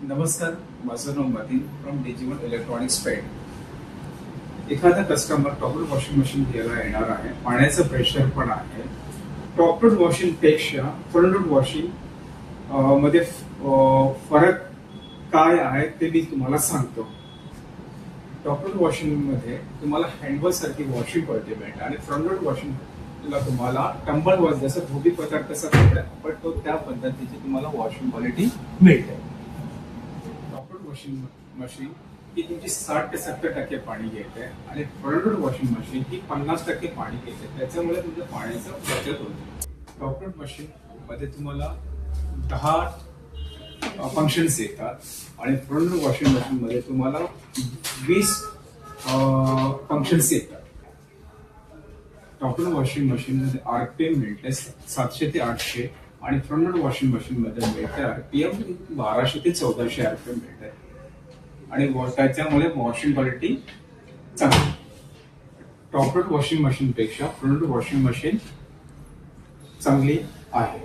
नमस्कार, माझं नाव मतीन फ्रॉम डिजिटल इलेक्ट्रॉनिक्स पेड. एखादा customer top load washing machine घ्यायला येणार आहे. पाण्याचं प्रेशर पण आहे. टॉप लोड वॉशिंग पेक्षा फ्रंट लोड वॉशिंग मध्ये फरक काय आहे ते मी तुम्हाला सांगतो. टॉप लोड वॉशिंग मध्ये तुम्हाला हँडवॉश सारखी वॉशिंग क्वालिटी मिळते आणि फ्रंट लोड वॉशिंग ला तुम्हाला टंबल वॉश जसं धोबी पदार्थ कसा पडतो त्या पद्धतीची तुम्हाला वॉशिंग क्वालिटी मिळते. टॉप लोड वॉशिंग मशीन ही तुमची 60 ते 70% पाणी घेते आणि फ्रंट लोड वॉशिंग मशीन ही 50% पाणी घेते. त्याच्यामुळे तुमच्या पाण्याचं बचत होते. टॉप लोड मशीन मध्ये तुम्हाला 10 फंक्शन्स येतात आणि फ्रंट लोड वॉशिंग मशीन मध्ये तुम्हाला 20 फंक्शन्स येतात. टॉप लोड वॉशिंग मशीन मध्ये आरपीएम मिळते 700 ते 800 आणि फ्रंट लोड वॉशिंग मशीन मध्ये मिळते आरपीएम 1200 ते 1400 आरपीएम मिळते आणि त्याच्यामुळे वॉशिंग क्वालिटी चांगली. टॉप लोड वॉशिंग मशीन पेक्षा फ्रंट लोड वॉशिंग मशीन चांगली आहे.